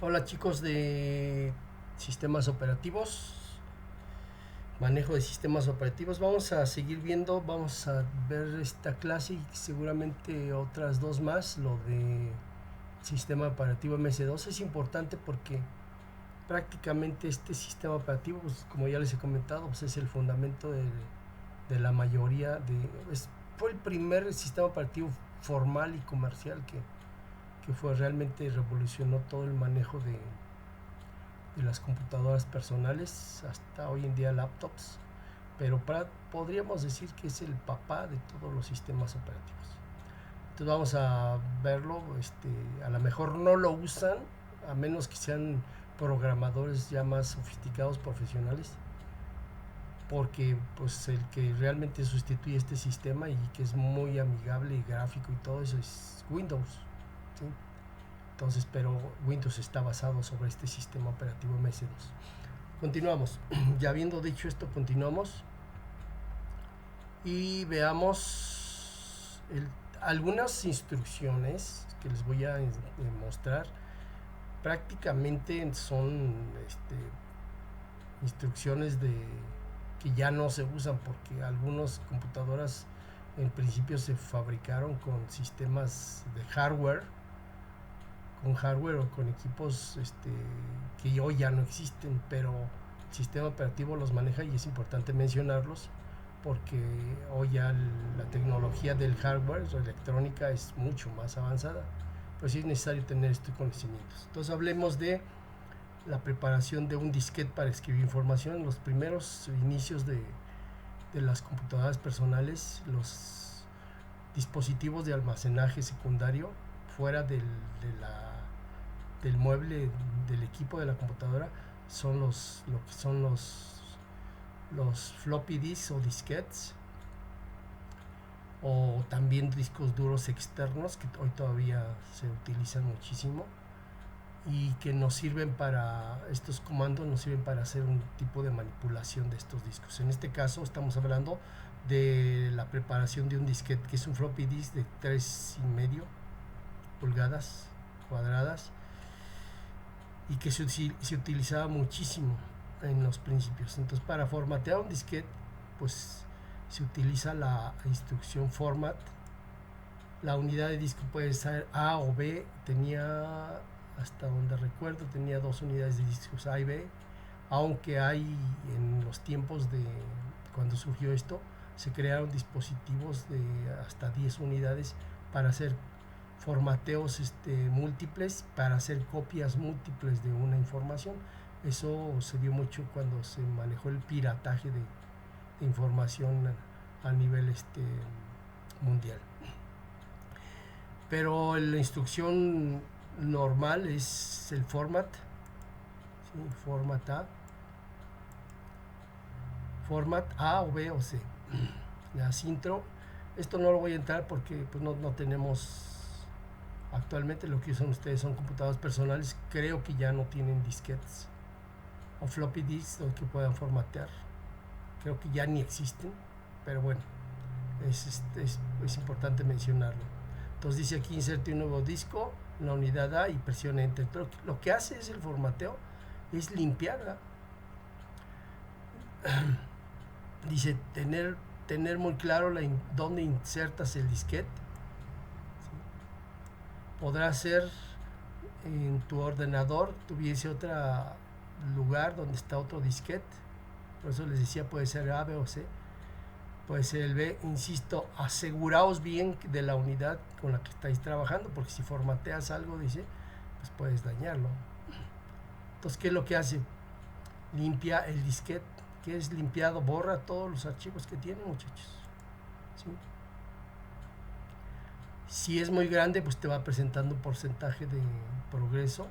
Hola chicos de sistemas operativos, manejo de sistemas operativos. Vamos a seguir viendo, vamos a ver esta clase y seguramente otras dos más. Lo de sistema operativo MS2 es importante porque prácticamente este sistema operativo, pues, como ya les he comentado, pues, es el fundamento de la mayoría fue el primer sistema operativo formal y comercial que fue realmente revolucionó todo el manejo de las computadoras personales hasta hoy en día laptops, pero podríamos decir que es el papá de todos los sistemas operativos. Entonces vamos a verlo, a lo mejor no lo usan, a menos que sean programadores ya más sofisticados, profesionales, porque pues el que realmente sustituye este sistema y que es muy amigable y gráfico y todo eso es Windows, ¿sí? Entonces, pero Windows está basado sobre este sistema operativo MS2. Continuamos. Ya habiendo dicho esto, continuamos y veamos algunas instrucciones que les voy a mostrar. Prácticamente son instrucciones que ya no se usan porque algunas computadoras en principio se fabricaron con sistemas de hardware, con hardware o con equipos que hoy ya no existen, pero el sistema operativo los maneja y es importante mencionarlos porque hoy ya la tecnología del hardware, la electrónica, es mucho más avanzada, pues sí es necesario tener estos conocimientos. Entonces hablemos de la preparación de un disquete para escribir información. Los primeros inicios de las computadoras personales, los dispositivos de almacenaje secundario fuera del mueble del equipo de la computadora son lo que son los floppy disks o disquetes, o también discos duros externos que hoy todavía se utilizan muchísimo y que nos sirven para, estos comandos nos sirven para hacer un tipo de manipulación de estos discos. En este caso estamos hablando de la preparación de un disquete que es un floppy disk de 3,5 pulgadas cuadradas y que se utilizaba muchísimo en los principios. Entonces, para formatear un disquete, pues se utiliza la instrucción format. La unidad de disco puede ser A o B. Hasta donde recuerdo, tenía dos unidades de discos A y B, aunque hay en los tiempos de cuando surgió esto, se crearon dispositivos de hasta 10 unidades para hacer formateos múltiples, para hacer copias múltiples de una información. Eso se dio mucho cuando se manejó el pirataje de información a nivel mundial. Pero la instrucción normal es el format, ¿sí? Format A o B o C. Las intro, esto no lo voy a entrar porque pues no tenemos actualmente. Lo que usan ustedes son computadoras personales, creo que ya no tienen disquetes o floppy disks que puedan formatear, creo que ya ni existen, pero bueno, es importante mencionarlo. Entonces dice aquí inserte un nuevo disco, la unidad A, y presione enter. Lo que hace es el formateo, es limpiarla. Dice tener muy claro dónde insertas el disquete. ¿Sí? Podrá ser en tu ordenador, tuviese otro lugar donde está otro disquete. Por eso les decía, puede ser A, B o C. Puede ser el B. Insisto, aseguraos bien de la unidad con la que estáis trabajando, porque si formateas algo, dice, pues puedes dañarlo. Entonces, ¿qué es lo que hace? Limpia el disquete. Que es limpiado, borra todos los archivos que tiene, muchachos. ¿Sí? Si es muy grande, pues te va presentando un porcentaje de progreso.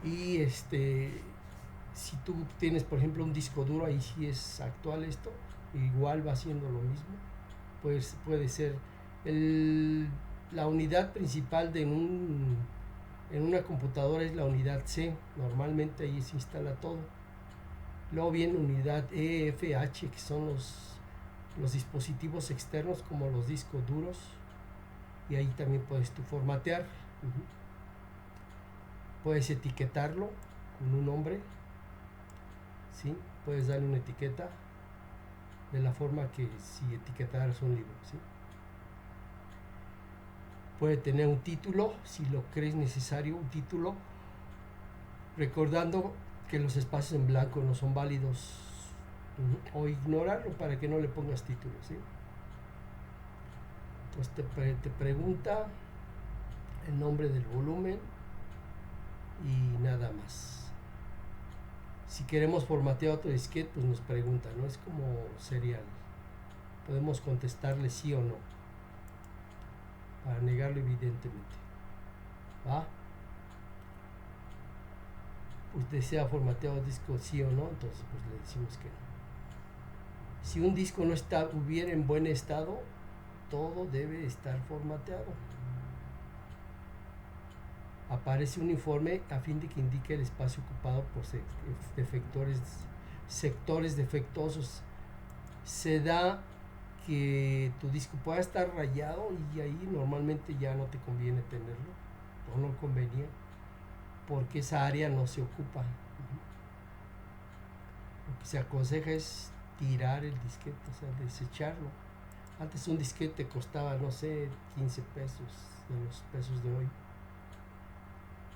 Y si tú tienes, por ejemplo, un disco duro, ahí sí es actual esto, igual va haciendo lo mismo. Pues puede ser la unidad principal en una computadora es la unidad C, normalmente ahí se instala todo. Luego viene unidad E, F, H, que son los dispositivos externos como los discos duros, y ahí también puedes tú formatear. Puedes etiquetarlo con un nombre, ¿sí? Puedes darle una etiqueta de la forma que si etiquetaras un libro, ¿sí? Puede tener un título, si lo crees necesario, un título, recordando que los espacios en blanco no son válidos, o ignorarlo para que no le pongas título, ¿sí? Entonces te pregunta el nombre del volumen y nada más. Si queremos formatear otro disquete, pues nos pregunta, ¿no? Es como serial. Podemos contestarle sí o no, para negarlo evidentemente. ¿Va? Pues desea formateado disco sí o no, entonces pues le decimos que no. Si un disco no hubiera en buen estado, todo debe estar formateado. Aparece un informe a fin de que indique el espacio ocupado por sectores defectuosos. Se da que tu disco pueda estar rayado y ahí normalmente ya no te conviene tenerlo, o no convenía, porque esa área no se ocupa. Lo que se aconseja es tirar el disquete, o sea, desecharlo. Antes un disquete costaba, no sé, 15 pesos de los pesos de hoy,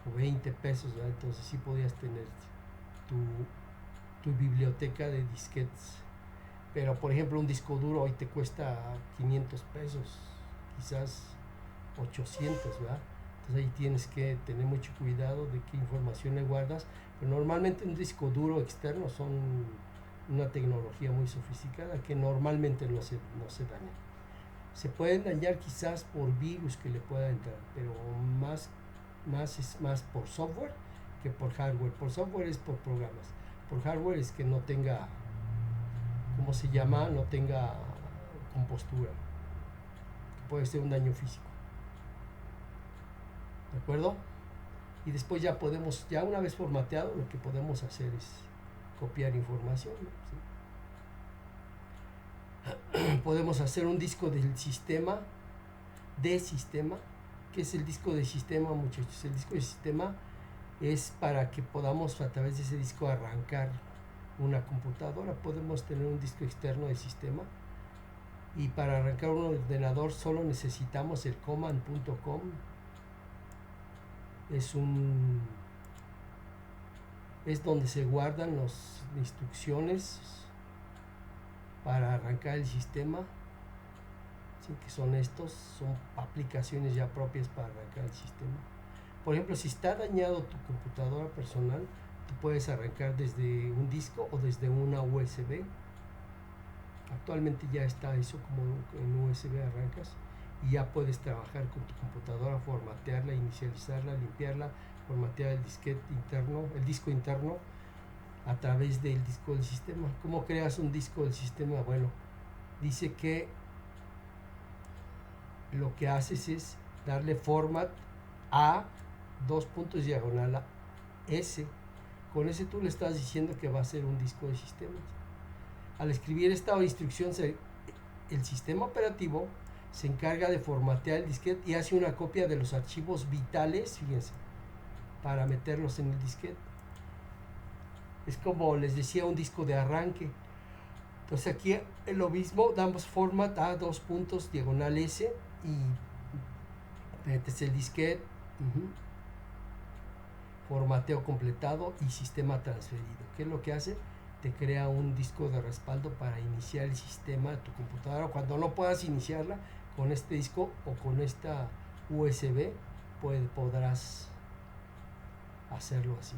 o 20 pesos, ¿verdad? Entonces sí podías tener tu biblioteca de disquetes. Pero por ejemplo un disco duro hoy te cuesta 500 pesos, quizás 800, ¿verdad? Entonces ahí tienes que tener mucho cuidado de qué información le guardas. Pero normalmente un disco duro externo son una tecnología muy sofisticada que normalmente no se daña. Se pueden dañar quizás por virus que le pueda entrar, pero es más por software que por hardware. Por software es por programas. Por hardware es que no tenga, ¿cómo se llama? No tenga compostura. Puede ser un daño físico. ¿De acuerdo? Y después ya una vez formateado, lo que podemos hacer es copiar información, ¿sí? Podemos hacer un disco del sistema, ¿qué es el disco de sistema, muchachos? El disco de sistema es para que podamos a través de ese disco arrancar una computadora. Podemos tener un disco externo de sistema y para arrancar un ordenador solo necesitamos el command.com. Es donde se guardan las instrucciones para arrancar el sistema, ¿sí? Que son aplicaciones ya propias para arrancar el sistema. Por ejemplo, si está dañado tu computadora personal, tú puedes arrancar desde un disco o desde una USB. Actualmente ya está eso, como en USB arrancas y ya puedes trabajar con tu computadora, formatearla, inicializarla, limpiarla, formatear el disco interno a través del disco del sistema. ¿Cómo creas un disco del sistema? Bueno, dice que lo que haces es darle format a diagonal S. Con ese tú le estás diciendo que va a ser un disco de sistemas. Al escribir esta instrucción, el sistema operativo se encarga de formatear el disquete y hace una copia de los archivos vitales, fíjense, para meterlos en el disquete. Es como les decía, un disco de arranque. Entonces aquí es lo mismo, damos format a diagonal S y metes el disquete, formateo completado y sistema transferido. ¿Qué es lo que hace? Te crea un disco de respaldo para iniciar el sistema de tu computadora. Cuando no puedas iniciarla con este disco o con esta USB, podrás hacerlo así.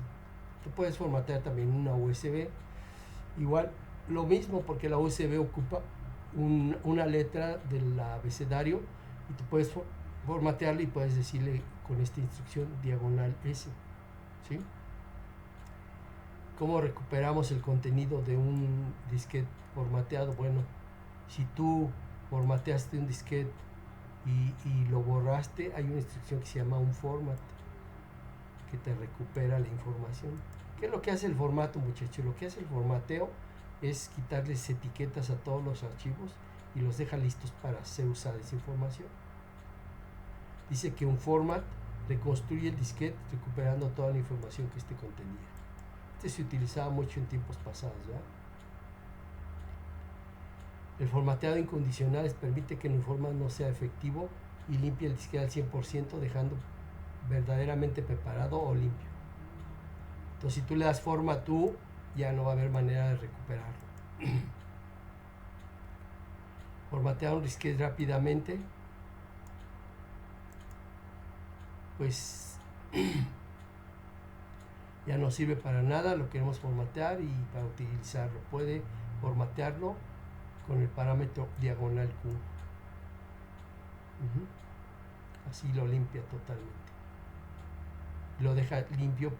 Tú puedes formatear también una USB, igual lo mismo, porque la USB ocupa una letra del abecedario y tú puedes formatearla y puedes decirle con esta instrucción diagonal S, ¿sí? ¿Cómo recuperamos el contenido de un disquete formateado? Bueno, si tú formateaste un disquete y lo borraste, hay una instrucción que se llama un format que te recupera la información. ¿Qué es lo que hace el formato, muchachos? Lo que hace el formateo es quitarles etiquetas a todos los archivos y los deja listos para ser usada esa información. Dice que un format reconstruye el disquete recuperando toda la información que este contenía. Este se utilizaba mucho en tiempos pasados, ¿verdad? El formateado incondicional permite que el informe no sea efectivo y limpia el disquete al 100%, dejando verdaderamente preparado o limpio. Entonces, si tú le das forma tú, ya no va a haber manera de recuperarlo. Formatear un disquete rápidamente, pues ya no sirve para nada, lo queremos formatear y para utilizarlo. Puede formatearlo con el parámetro diagonal Q. Así lo limpia totalmente. Lo deja limpio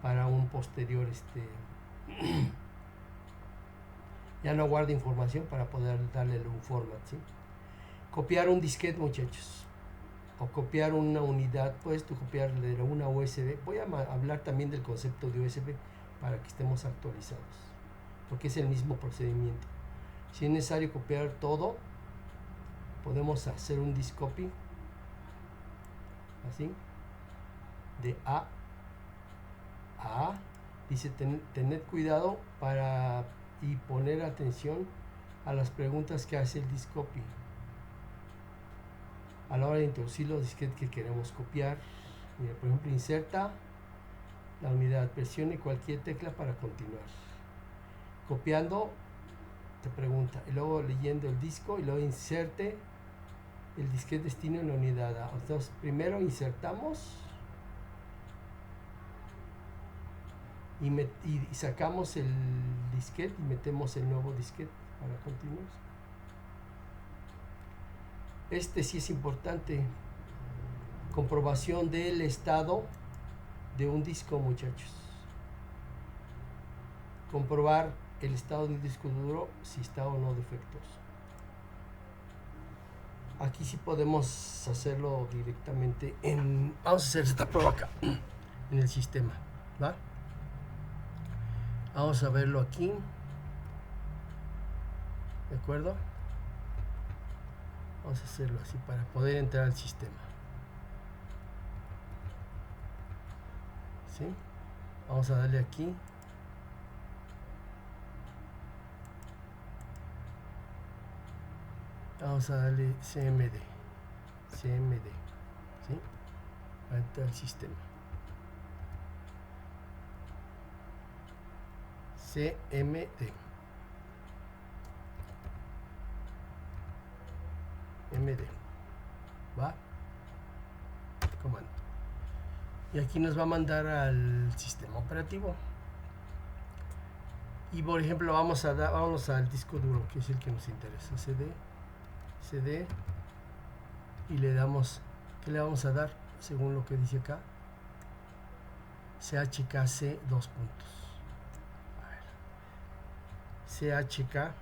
para un posterior ya no guarda información para poder darle un format, ¿sí? Copiar un disquete, muchachos, o copiar una unidad, puedes tú copiarle una USB. Voy a hablar también del concepto de USB para que estemos actualizados, porque es el mismo procedimiento. Si es necesario copiar todo, podemos hacer un disk copy, así, de A a A. Dice tener cuidado y poner atención a las preguntas que hace el disk copy a la hora de introducir los disquetes que queremos copiar. Mira, por ejemplo, inserta la unidad, presione cualquier tecla para continuar. Copiando, te pregunta, y luego leyendo el disco, y luego inserte el disquete destino en la unidad A. Entonces, primero insertamos y sacamos el disquete y metemos el nuevo disquete para continuar. Sí es importante. Comprobación del estado de un disco, muchachos. Comprobar el estado del disco duro, si está o no defectuoso. Aquí sí podemos hacerlo directamente vamos a hacer esta prueba acá en el sistema, ¿va? Vamos a verlo aquí, ¿de acuerdo? Vamos a hacerlo así para poder entrar al sistema, ¿sí? Vamos a darle aquí, vamos a darle CMD, ¿sí? Para entrar al sistema. CMD. ¿Va? Comando. Y aquí nos va a mandar al sistema operativo. Y por ejemplo, vamos al disco duro, que es el que nos interesa. CD. Y le damos, ¿qué le vamos a dar? Según lo que dice acá. CHKC 2 puntos. A ver. CHK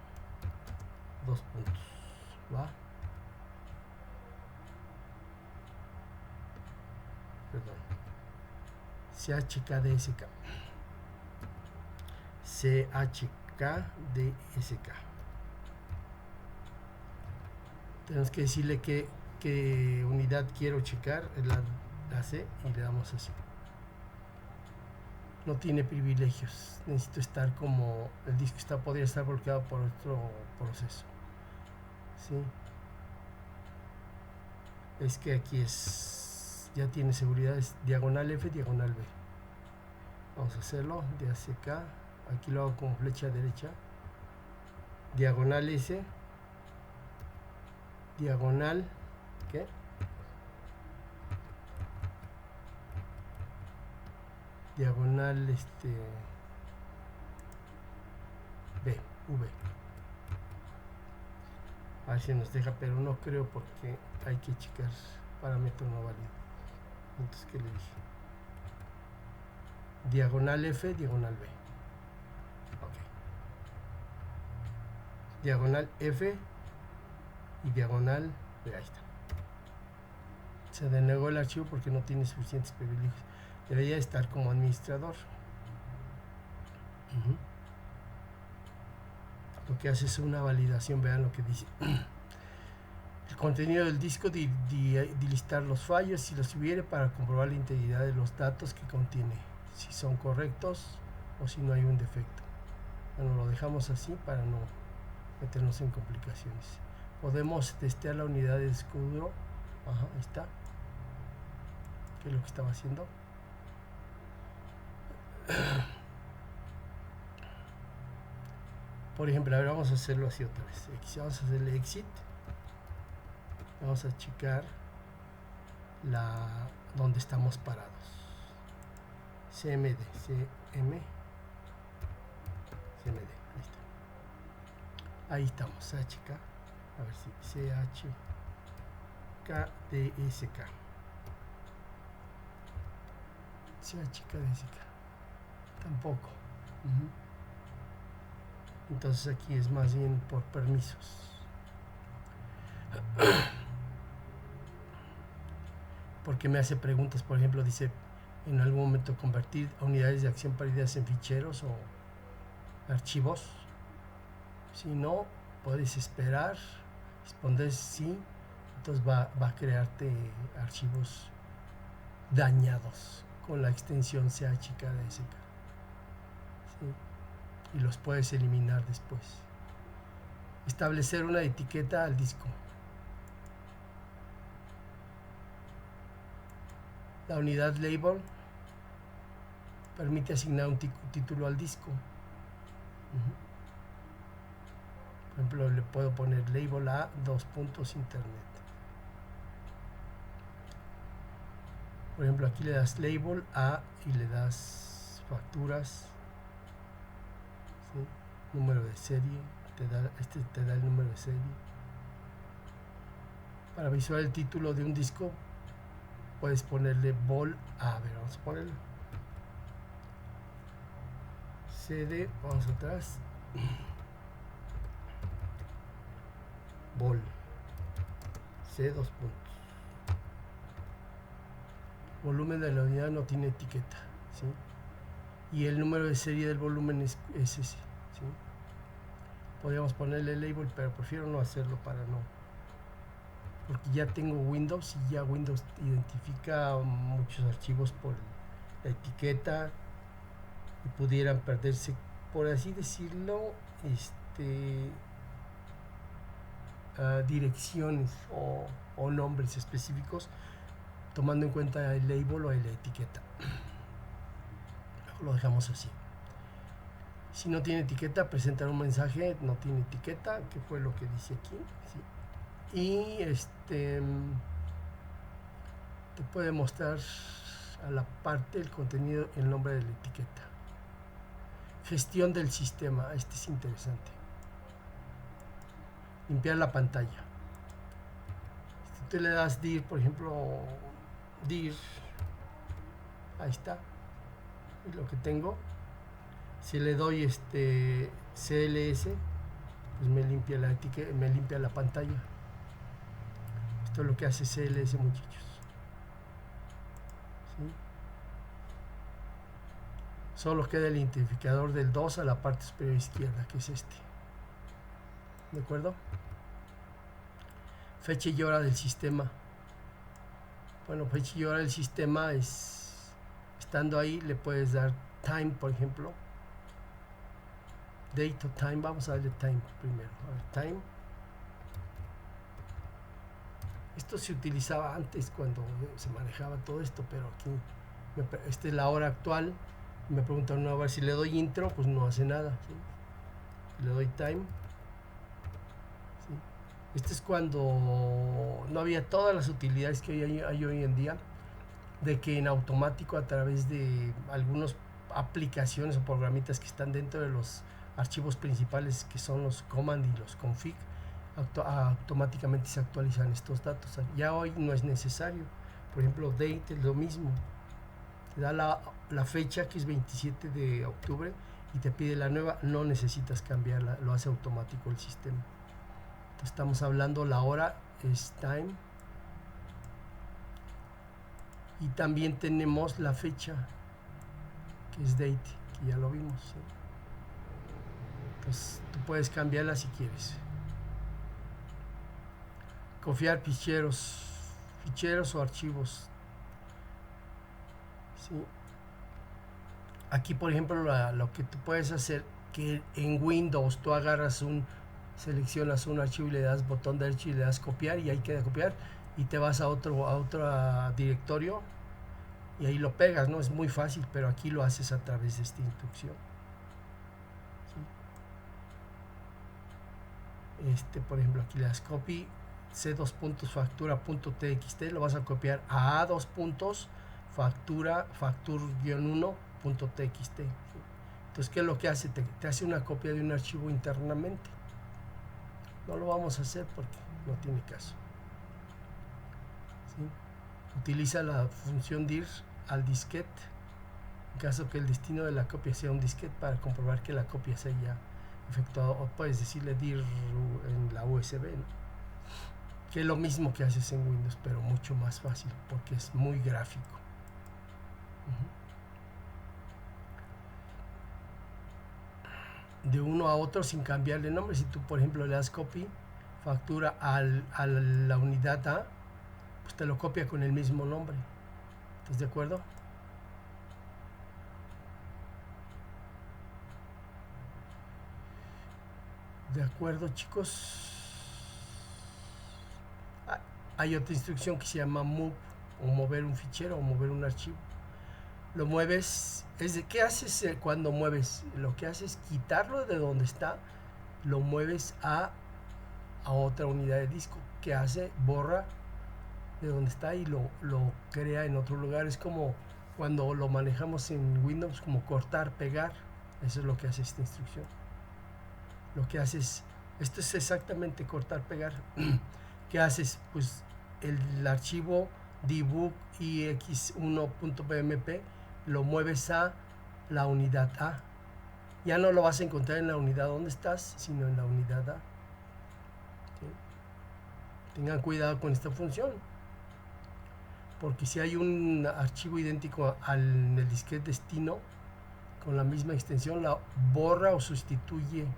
2 puntos. ¿Va? Perdón. CHKDSK. CHKDSK. Tenemos que decirle qué unidad quiero checar, la C, y le damos así. No tiene privilegios. Necesito estar como el disco podría estar bloqueado por otro proceso. ¿Sí? Es que aquí ya tiene seguridad, es diagonal F, diagonal B. Vamos a hacerlo de ACK. Aquí lo hago con flecha derecha. Diagonal S. Diagonal. ¿Qué? Diagonal B, V. A ver si nos deja, pero no creo porque hay que checar parámetro no válido. Entonces, ¿qué le dije? Diagonal F, diagonal B. Ok. Diagonal F y diagonal B. Ahí está. Se denegó el archivo porque no tiene suficientes privilegios. Debería estar como administrador. Lo que hace es una validación. Vean lo que dice. El contenido del disco, listar los fallos si los hubiere para comprobar la integridad de los datos que contiene, si son correctos o si no hay un defecto. Bueno, lo dejamos así para no meternos en complicaciones. Podemos testear la unidad de disco duro. Ajá, ahí está. ¿Qué es lo que estaba haciendo? Por ejemplo, a ver, vamos a hacerlo así otra vez. Vamos a hacerle exit. Vamos a checar donde estamos parados. CMD, CMD, ahí estamos, CHK, a ver si CHKDSK, CHKDSK, tampoco. Entonces aquí es más bien por permisos. Porque me hace preguntas, por ejemplo, dice en algún momento convertir a unidades de acción perdidas en ficheros o archivos. Si no, puedes esperar, responder sí, entonces va a crearte archivos dañados con la extensión CHKDSK. ¿Sí? Y los puedes eliminar después. Establecer una etiqueta al disco. La unidad label permite asignar un título al disco. Por ejemplo, le puedo poner label a internet. Por ejemplo, aquí le das label a y le das facturas, ¿sí? Número de serie, te da el número de serie. Para visualizar el título de un disco, puedes ponerle vol a, ver, vamos a ponerlo. CD, vamos atrás. Vol. C, 2 puntos. Volumen de la unidad no tiene etiqueta, ¿sí? Y el número de serie del volumen es ese, ¿sí? Podríamos ponerle label, pero prefiero no hacerlo para no, porque ya tengo Windows y ya Windows identifica muchos archivos por la etiqueta y pudieran perderse, por así decirlo, direcciones o nombres específicos, tomando en cuenta el label o la etiqueta. Lo dejamos así. Si no tiene etiqueta, presentar un mensaje no tiene etiqueta, que fue lo que dice aquí, ¿sí? Y te puede mostrar a la parte el contenido, el nombre de la etiqueta. Gestión del sistema, es interesante. Limpiar la pantalla. Si tú le das dir, por ejemplo, dir, ahí está, y lo que tengo. Si le doy CLS, pues me limpia la etiqueta, me limpia la pantalla. Esto es lo que hace CLS, muchachos. ¿Sí? Solo queda el identificador del 2 a la parte superior izquierda, que es este. ¿De acuerdo? Fecha y hora del sistema. Bueno, fecha y hora del sistema es, estando ahí, le puedes dar time, por ejemplo. Date o time, vamos a darle time primero. A ver, time. Esto se utilizaba antes cuando se manejaba todo esto, pero aquí esta es la hora actual. Me preguntan a ver si le doy intro, pues no hace nada, ¿sí? Le doy time, ¿sí? Este es cuando no había todas las utilidades que hay hoy en día, de que en automático, a través de algunas aplicaciones o programitas que están dentro de los archivos principales, que son los command y los config, automáticamente se actualizan estos datos. Ya hoy no es necesario. Por ejemplo, date es lo mismo, te da la fecha, que es 27 de octubre, y te pide la nueva, no necesitas cambiarla, lo hace automático el sistema. Entonces, estamos hablando, la hora es time, y también tenemos la fecha, que es date, que ya lo vimos, ¿sí? Entonces tú puedes cambiarla si quieres. copiar ficheros o archivos. ¿Sí? Aquí, por ejemplo, lo que tú puedes hacer, que en Windows tú seleccionas un archivo y le das botón derecho y le das copiar, y ahí queda copiar, y te vas a otro directorio y ahí lo pegas, ¿no? Es muy fácil, pero aquí lo haces a través de esta instrucción. ¿Sí? Por ejemplo, aquí le das copy, c2.factura.txt, lo vas a copiar a factur-1.txt. ¿Sí? Entonces, ¿qué es lo que hace? Te hace una copia de un archivo internamente. No lo vamos a hacer porque no tiene caso. ¿Sí? Utiliza la función dir al disquete, en caso que el destino de la copia sea un disquete, para comprobar que la copia se haya efectuado. O puedes decirle dir en la USB, ¿no? Que es lo mismo que haces en Windows, pero mucho más fácil porque es muy gráfico. De uno a otro sin cambiarle nombre. Si tú, por ejemplo, le das copy factura a la unidad A, pues te lo copia con el mismo nombre. ¿Estás de acuerdo? De acuerdo, chicos. Hay otra instrucción que se llama move, o mover un fichero, o mover un archivo. Lo mueves. ¿Qué haces cuando mueves? Lo que haces es quitarlo de donde está, lo mueves a otra unidad de disco. ¿Qué hace? Borra de donde está y lo crea en otro lugar. Es como cuando lo manejamos en Windows, como cortar, pegar. Eso es lo que hace esta instrucción. Lo que haces, esto es exactamente cortar, pegar. ¿Qué haces? Pues el archivo debug ix1.bmp lo mueves a la unidad A. Ya no lo vas a encontrar en la unidad donde estás, sino en la unidad A. ¿Sí? Tengan cuidado con esta función, porque si hay un archivo idéntico en el disquete destino con la misma extensión, la borra o sustituye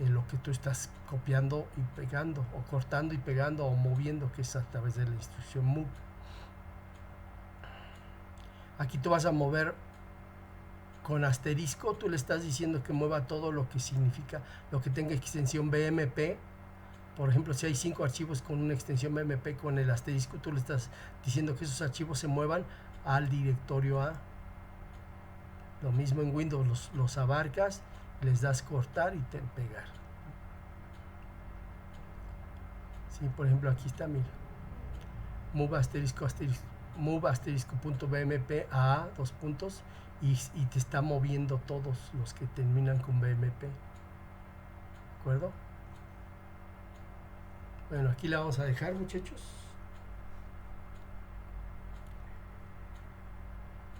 en lo que tú estás copiando y pegando, o cortando y pegando, o moviendo, que es a través de la instrucción move. Aquí tú vas a mover con asterisco, tú le estás diciendo que mueva todo lo que significa, lo que tenga extensión BMP. Por ejemplo, si hay 5 archivos con una extensión BMP, con el asterisco tú le estás diciendo que esos archivos se muevan al directorio A. Lo mismo en Windows, los abarcas, les das cortar y pegar. Sí, por ejemplo, aquí está, mira, move asterisco.bmp a dos puntos, y te está moviendo todos los que terminan con BMP. ¿De acuerdo? Bueno, aquí la vamos a dejar, muchachos.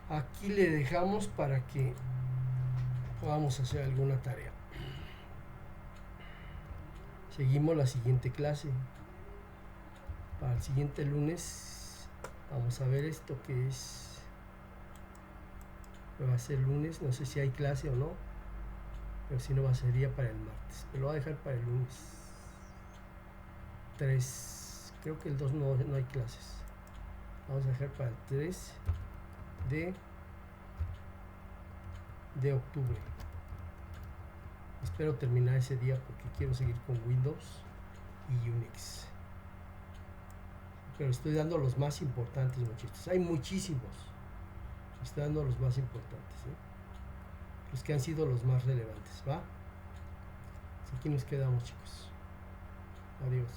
Aquí le dejamos para que podamos hacer alguna tarea. Seguimos la siguiente clase. Para el siguiente lunes vamos a ver esto que es. Va a ser lunes, no sé si hay clase o no, pero si no, sería para el martes. Me lo voy a dejar para el lunes 3. Creo que el 2 no hay clases. Vamos a dejar para el 3 de octubre. Espero terminar ese día porque quiero seguir con Windows y Unix. Pero estoy dando los más importantes, muchachos. Hay muchísimos. Estoy dando los más importantes, ¿eh? Los que han sido los más relevantes, ¿va? Así que nos quedamos, chicos. Adiós.